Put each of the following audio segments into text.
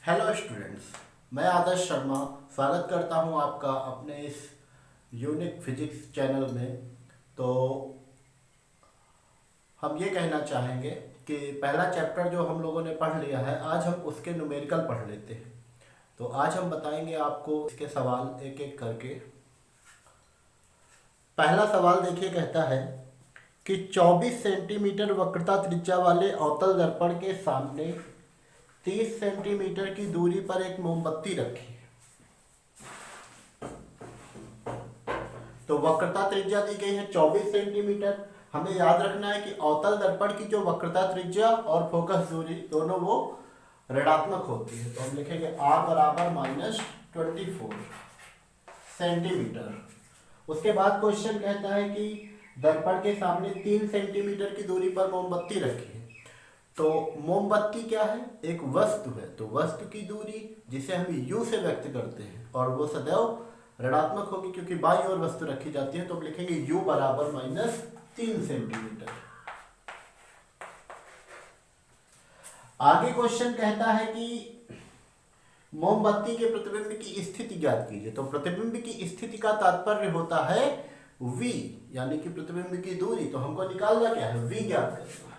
Hello students, मैं आदर्श शर्मा स्वागत करता हूं आपका अपने इस यूनिक फिजिक्स चैनल में। तो हम ये कहना चाहेंगे कि पहला चैप्टर जो हम लोगों ने पढ़ लिया है, आज हम उसके न्यूमेरिकल पढ़ लेते हैं। तो आज हम बताएंगे आपको इसके सवाल एक एक करके। पहला सवाल देखिए, कहता है कि 24 सेंटीमीटर वक्रता त्रिज्या वाले अवतल दर्पण के सामने 30 सेंटीमीटर की दूरी पर एक मोमबत्ती रखी। तो वक्रता त्रिज्या दी गई है 24 सेंटीमीटर। हमें याद रखना है कि अवतल दर्पण की जो वक्रता त्रिज्या और फोकस दूरी दोनों वो ऋणात्मक होती है। तो हम लिखेंगे r बराबर -24 सेंटीमीटर। उसके बाद क्वेश्चन कहता है कि दर्पण के सामने 3 सेंटीमीटर की दूरी पर मोमबत्ती रखी है। तो मोमबत्ती क्या है? एक वस्तु है। तो वस्तु की दूरी जिसे हम u से व्यक्त करते हैं और वो सदैव ऋणात्मक होगी क्योंकि बाईं ओर वस्तु रखी जाती है। तो हम लिखेंगे u बराबर -3 सेंटीमीटर। आगे क्वेश्चन कहता है कि मोमबत्ती के प्रतिबिंब की स्थिति ज्ञात कीजिए। तो प्रतिबिंब की स्थिति का तात्पर्य होता है v, यानी कि प्रतिबिंब की दूरी। तो हमको निकालना क्या है? v ज्ञात करना है।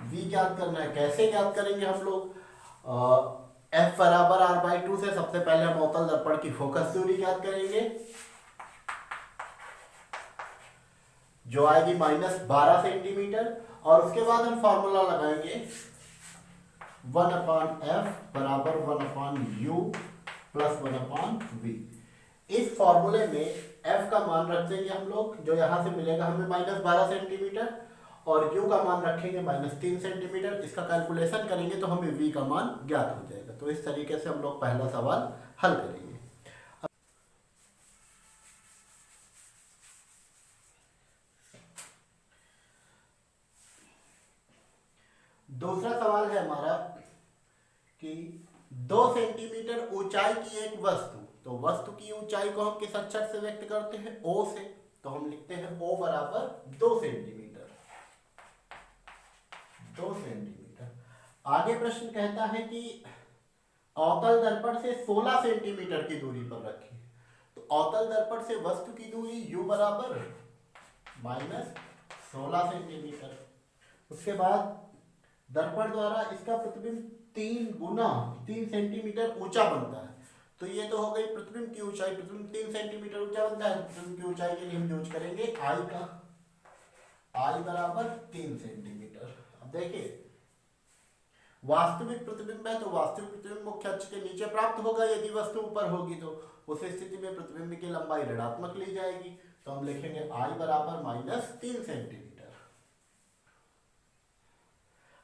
v ज्ञात करना है। कैसे ज्ञात करेंगे हम लोग? f बराबर r/2 से सबसे पहले हम अवतल दर्पण की फोकस दूरी ज्ञात करेंगे, जो आएगी -12 सेंटीमीटर। और उसके बाद हम फॉर्मूला लगाएंगे 1/f बराबर 1/u प्लस 1/v। इस फॉर्मूले में f का मान रख देंगे हम लोग, जो यहां से मिलेगा हमें -12 सेंटीमीटर, और u का मान रखेंगे -3 सेंटीमीटर। इसका कैलकुलेशन करेंगे तो हमें v का मान ज्ञात हो जाएगा। तो इस तरीके से हम लोग पहला सवाल हल करेंगे। दूसरा सवाल है हमारा कि 2 सेंटीमीटर ऊंचाई की एक वस्तु। तो वस्तु की ऊंचाई को हम किस अक्षर से व्यक्त करते हैं? O से। तो हम लिखते हैं O बराबर 2 सेंटीमीटर। 2 सेंटीमीटर। आगे प्रश्न कहता है कि अवतल दर्पण से 16 सेंटीमीटर की दूरी पर रखी। तो अवतल दर्पण से वस्तु की दूरी u बराबर -16 सेंटीमीटर। उसके बाद दर्पण द्वारा इसका प्रतिबिंब 3 सेंटीमीटर ऊंचा बनता है। तो ये तो हो गई प्रतिबिंब की ऊंचाई। प्रतिबिंब 3 सेंटीमीटर ऊंचा बनता है। प्रतिबिंब की ऊंचाई के लिए हम यूज करेंगे I का। I बराबर 3 सेंटीमीटर। अब देखिए, वास्तविक प्रतिबिंब है तो वास्तविक प्रतिबिंब मुख्य अक्ष के नीचे प्राप्त होगा। यदि वस्तु ऊपर होगी तो उस स्थिति में प्रतिबिंब की लंबाई ऋणात्मक ली जाएगी। तो हम लिखेंगे I बराबर -3 सेंटीमीटर।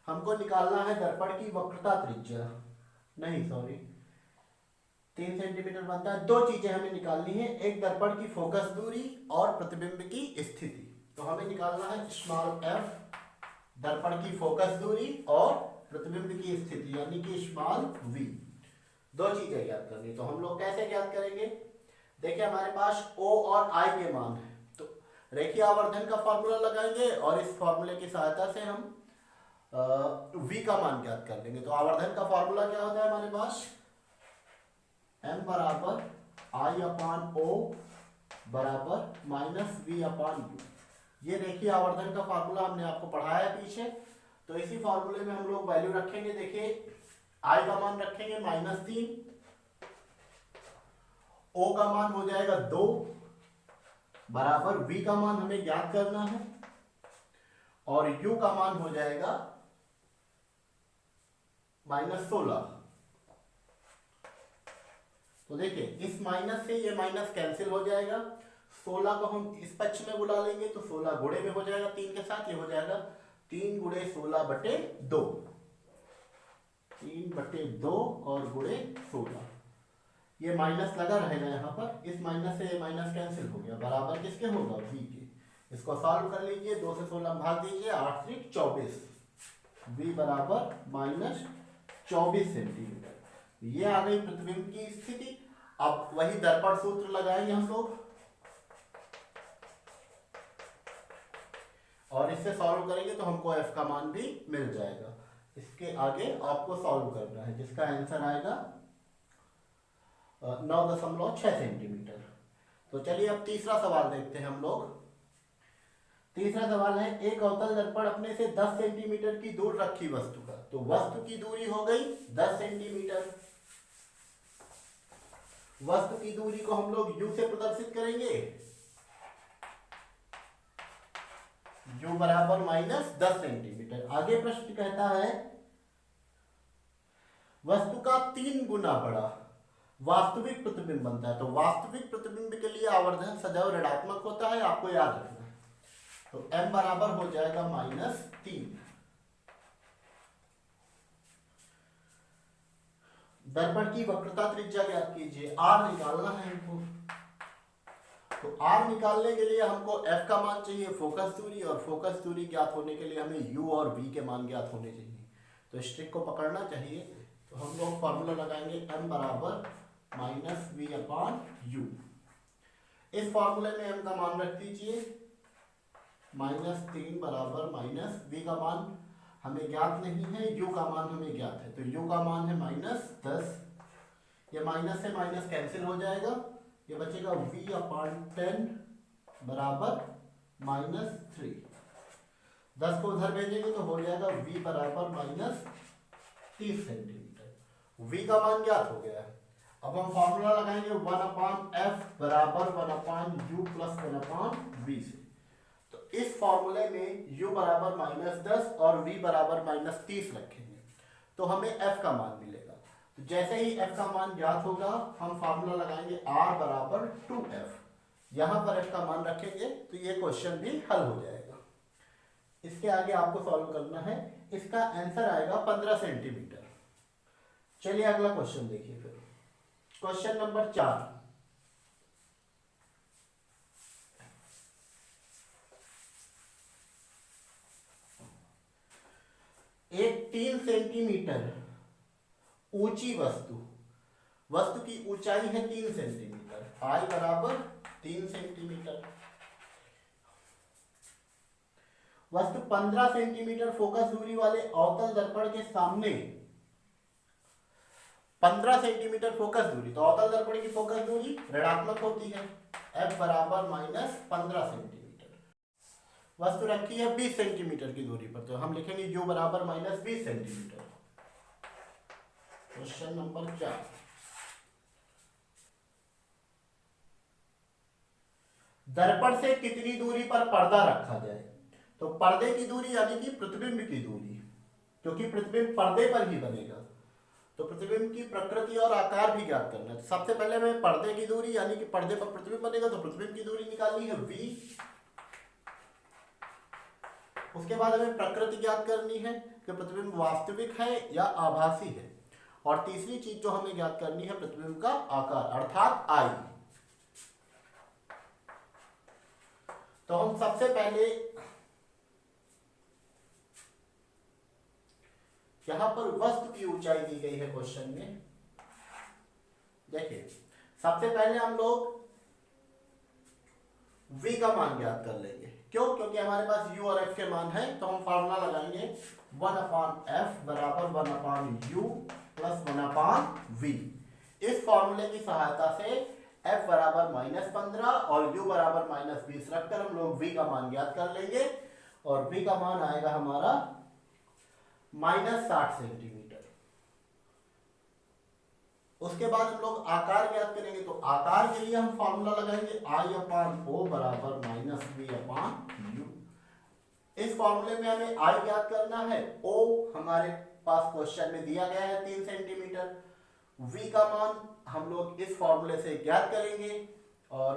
हमको निकालना है दर्पण की वक्रता त्रिज्या। नहीं, सॉरी, 3 सेंटीमीटर बनता है। दो चीजें हमें निकालनी है, एक दर्पण की फोकस दूरी और प्रतिबिंब की स्थिति। तो हमें निकालना है स्मॉल f, दर्पण की फोकस दूरी और प्रतिबिंब की स्थिति, यानी कि स्मॉल v। दो चीजें ज्ञात करनी। तो हम लोग कैसे ज्ञात करेंगे? देखिए, हमारे पास o और I के मान है। तो रेखीय आवर्धन का फॉर्मूला लगाएंगे और इस फॉर्मूले की सहायता से हम v का मान ज्ञात कर लेंगे। तो आवर्धन का फॉर्मूला क्या होता है हमारे पास? m बराबर I/O बराबर -v/u। ये देखिए आवर्धन का फॉर्मूला हमने आपको पढ़ाया है पीछे। तो इसी फॉर्मूले में हम लोग वैल्यू रखेंगे। देखिए, I का मान रखेंगे -3, O का मान हो जाएगा 2 बराबर v का मान हमें ज्ञात करना है, और u का मान हो जाएगा -16। तो देखिए, इस माइनस से ये माइनस कैंसिल हो जाएगा। 16 को हम इस पक्ष में बुला लेंगे तो 16 गुणे में हो जाएगा 3 के साथ। ये हो जाएगा 3 गुणे 16/2। 3/2 और गुणे 16। ये माइनस लगा रहेगा यहाँ पर। इस माइनस से ये माइनस कैंसिल हो गया। बराबर किसके होगा? v के। इसको सॉल्व कर लीजिए। 2 से 16 भाग दीजिए, 8 3 24। v बराबर -24 सेंटीमीटर। ये आ गई प्रतिबिंब की स्थिति। अब वही दर्पण सूत्र लगाएंगे हम लोग और इससे सॉल्व करेंगे तो हमको f का मान भी मिल जाएगा। इसके आगे आपको सॉल्व करना है, जिसका आंसर आएगा 9.6 सेंटीमीटर। तो चलिए अब तीसरा सवाल देखते हैं हम लोग। तीसरा सवाल है, एक अवतल दर्पण अपने से 10 सेंटीमीटर की दूर रखी वस्तु का, तो वस्तु की दूरी हो गई 10 सेंटीमीटर। वस्तु की दूरी को हम लोग u से प्रदर्शित करेंगे, u बराबर -10 सेंटीमीटर। आगे प्रश्न कहता है वस्तु का 3 गुना बड़ा वास्तविक प्रतिबिंब बनता है। तो वास्तविक प्रतिबिंब के लिए आवर्धन सदैव ऋणात्मक होता है, आपको याद रखना है। तो m बराबर हो जाएगा -3। दर्पण की वक्रता त्रिज्या ज्ञात कीजिए, r निकालना है हमको। तो r निकालने के लिए हमको f का मान चाहिए, फोकस दूरी, और फोकस दूरी ज्ञात होने के लिए हमें u और v के मान ज्ञात होने चाहिए। तो इस ट्रिक को पकड़ना चाहिए। तो हम लोग फॉर्मूला लगाएंगे m बराबर -v/u। इस फॉर्मूले में m का मान रख दीजिए, -3 बराबर -v का मान हमें ज्ञात नहीं है, u का मान हमें ज्ञात है। तो u का मान है -10, ये माइनस से माइनस कैंसिल हो जाएगा, ये बचेगा v/10 बराबर -3। 10 को उधर भेजेंगे तो हो जाएगा v बराबर -30 सेंटीमीटर। v का मान ज्ञात हो गया है। अब हम फॉर्मूला लगाएंगे 1/f बराबर 1/u प्लस 1/v से। तो इस फॉर्मूले में u बराबर -10 और v बराबर -30 रखेंगे तो हमें f का मान मिलेगा। तो जैसे ही f का मान ज्ञात होगा हम फॉर्मूला लगाएंगे r बराबर 2f, यहां पर f का मान रखेंगे तो ये क्वेश्चन भी हल हो जाएगा। इसके आगे आपको सॉल्व करना है, इसका आंसर आएगा 15 सेंटीमीटर। चलिए अगला क्वेश्चन देखिए फिर, क्वेश्चन नंबर 4। एक 3 सेंटीमीटर ऊंची वस्तु की ऊंचाई है 3 सेंटीमीटर, I बराबर 3 सेंटीमीटर। वस्तु 15 सेंटीमीटर फोकस दूरी वाले अवतल दर्पण के सामने 15 सेंटीमीटर फोकस दूरी, तो अवतल दर्पण की फोकस दूरी ऋणात्मक होती है, f बराबर -15 सेंटीमीटर। वस्तु रखी है 20 सेंटीमीटर की दूरी पर, तो हम लिखेंगे u बराबर -20 सेंटीमीटर। Question number 4। दर्पण से कितनी दूरी पर पर्दा रखा जाए? तो पर्दे की दूरी यानी कि प्रतिबिंब की दूरी, क्योंकि प्रतिबिंब पर्दे पर ही बनेगा तो प्रतिबिंब की प्रकृति और आकार भी ज्ञात करना है। सबसे पहले हमें पर्दे की दूरी यानी कि पर्दे पर प्रतिबिंब बनेगा तो प्रतिबिंब की दूरी निकालनी है v। उसके बाद हमें प्रकृति ज्ञात करनी है कि प्रतिबिंब वास्तविक है या आभासी है, और तीसरी चीज जो हमें ज्ञात करनी है प्रतिबिंब का आकार अर्थात I। तो हम सबसे पहले यहां पर वस्तु की ऊंचाई दी गई है क्वेश्चन में। देखिए सबसे पहले हम लोग v का मान ज्ञात कर लेंगे, क्यों? क्योंकि हमारे पास u और f के मान है। तो हम फॉर्मूला लगाएंगे 1/f बराबर 1/u प्लस 1/v। इस फॉर्मूले की सहायता से f बराबर -15 और u बराबर -20 रखकर हम लोग v का मान ज्ञात कर लेंगे, और v का मान आएगा हमारा -60 सेंटीमीटर। उसके बाद हम लोग आकार ज्ञात करेंगे, तो आकार के लिए हम फॉर्मूला लगाएंगे I/O बराबर -v/u। इस फॉर्मूले में हमें I ज्ञात करना है, O हमारे पास क्वेश्चन में दिया गया है 3 सेंटीमीटर, v का मान हम लोग इस फॉर्मूले से ज्ञात करेंगे और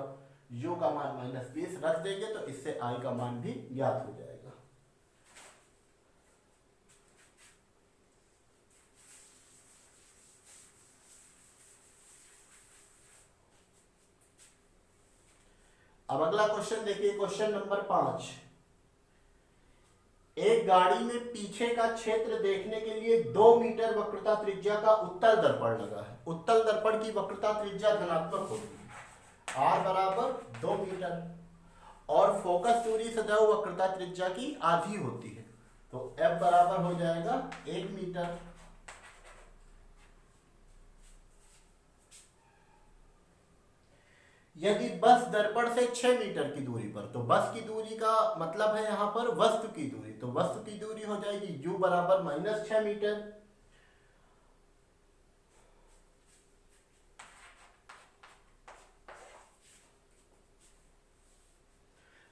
u का मान -20 रख देंगे, तो इससे I का मान भी ज्ञात हो जाएगा। अब अगला क्वेश्चन देखिए, क्वेश्चन नंबर 5। एक गाड़ी में पीछे का क्षेत्र देखने के लिए 2 मीटर वक्रता त्रिज्या का उत्तल दर्पण लगा है। उत्तल दर्पण की वक्रता त्रिज्या धनात्मक होगी, r बराबर 2 मीटर, और फोकस दूरी सदैव वक्रता त्रिज्या की आधी होती है। तो F बराबर हो जाएगा 1 मीटर। यदि बस दर्पण से 6 मीटर की दूरी पर, तो बस की दूरी का मतलब है यहां पर वस्तु की दूरी, तो वस्तु की दूरी हो जाएगी U बराबर -6 मीटर।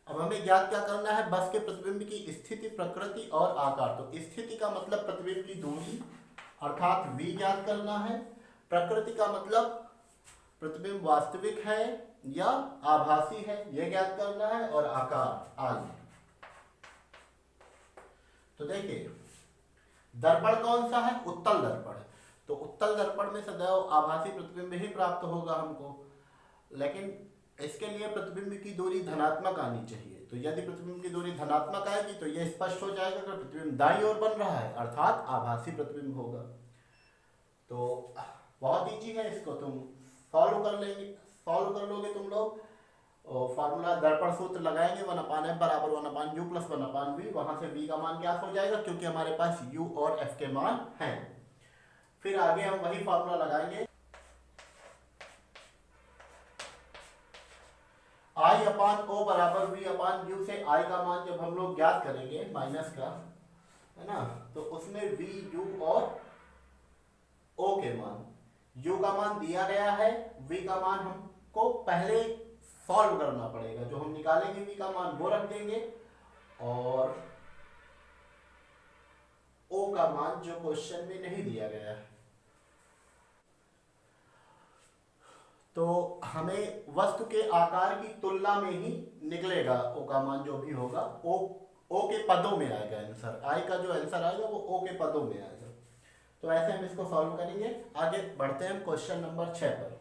अब हमें ज्ञात क्या करना है, बस के प्रतिबिंब की स्थिति, प्रकृति और आकार। तो स्थिति का मतलब प्रतिबिंब की दूरी अर्थात v ज्ञात करना है, प्रकृति का मतलब प्रतिबिंब वास्तविक है या आभासी है यह ज्ञात करना है, और आकार I। तो देखिए दर्पण कौन सा है, उत्तल दर्पण है, तो उत्तल दर्पण में सदैव आभासी प्रतिबिंब ही प्राप्त होगा हमको, लेकिन इसके लिए प्रतिबिंब की दूरी धनात्मक आनी चाहिए। तो यदि प्रतिबिंब की दूरी धनात्मक आएगी तो यह स्पष्ट हो जाएगा कि प्रतिबिंब दाईं ओर बन रहा है, अर्थात आभासी प्रतिबिंब होगा। तो बहुत ईजी है, इसको तुम सॉल्व कर लोगे तुम लोग। फॉर्मूला दर्पण सूत्र लगाएंगे 1/f बराबर 1/u + 1/v, वहां से v का मान क्या हो जाएगा, क्योंकि हमारे पास u और f के मान हैं। फिर आगे हम वही फॉर्मूला लगाएंगे, I/O बराबर v/u से I का मान जब हम लोग ज्ञात करेंगे माइनस का, है ना, तो उसमें v, u और o के मान, u का मान दिया गया है, v का मान हमको पहले सॉल्व करना पड़ेगा, जो हम निकालेंगे v का मान वो रख देंगे, और o का मान जो क्वेश्चन में नहीं दिया गया है। तो हमें वस्तु के आकार की तुलना में ही निकलेगा ओ का मान, जो भी होगा ओ के पदों में आएगा आंसर, आई का जो आंसर आएगा वो ओ के पदों में आएगा। तो ऐसे हम इसको सॉल्व करेंगे। आगे बढ़ते हैं क्वेश्चन नंबर 6 पर।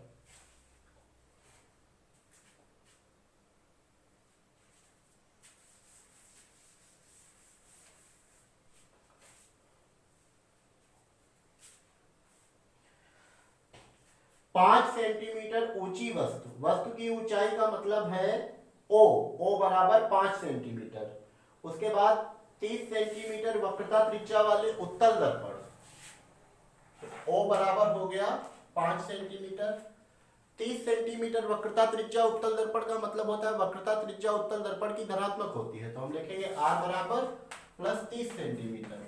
पांच सेंटीमीटर ऊंची वस्तु, वस्तु की ऊंचाई का मतलब है ओ बराबर 5 सेंटीमीटर। उसके बाद 30 सेंटीमीटर वक्रता त्रिज्या वाले उत्तल दर्पण, ओ बराबर हो गया 5 सेंटीमीटर। 30 सेंटीमीटर वक्रता त्रिज्या उत्तल दर्पण का मतलब होता है वक्रता त्रिज्या उत्तल दर्पण की धनात्मक होती है, तो हम लिखेंगे r बराबर +30 सेंटीमीटर,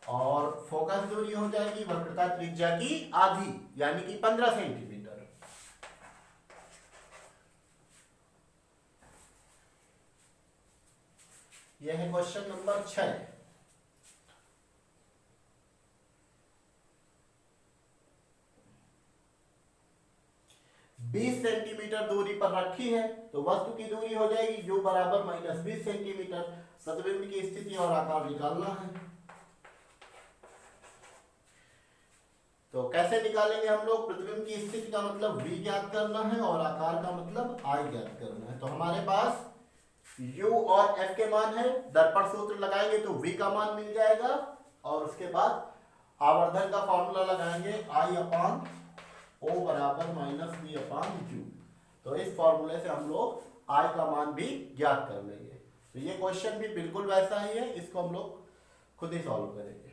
और फोकस दूरी हो जाएगी वक्रता त्रिज्या की आधी यानी कि 15 सेंटीमीटर। यह है क्वेश्चन नंबर 6। बीस सेंटीमीटर दूरी पर रखी है, तो वस्तु की दूरी हो जाएगी u बराबर -20 सेंटीमीटर। प्रतिबिंब की स्थिति और आकार निकालना है, तो कैसे निकालेंगे हम लोग, प्रतिबिंब की स्थिति का मतलब v ज्ञात करना है और आकार का मतलब I ज्ञात करना है। तो हमारे पास u और f के मान है, दर्पण सूत्र लगाएंगे तो v का मान मिल जाएगा, और उसके बाद आवर्धन का फॉर्मूला लगाएंगे I/O बराबर -v/u। तो इस फॉर्मूले से हम लोग I का मान भी ज्ञात कर लेंगे। तो ये क्वेश्चन भी बिल्कुल वैसा ही है, इसको हम लोग खुद ही सॉल्व करेंगे।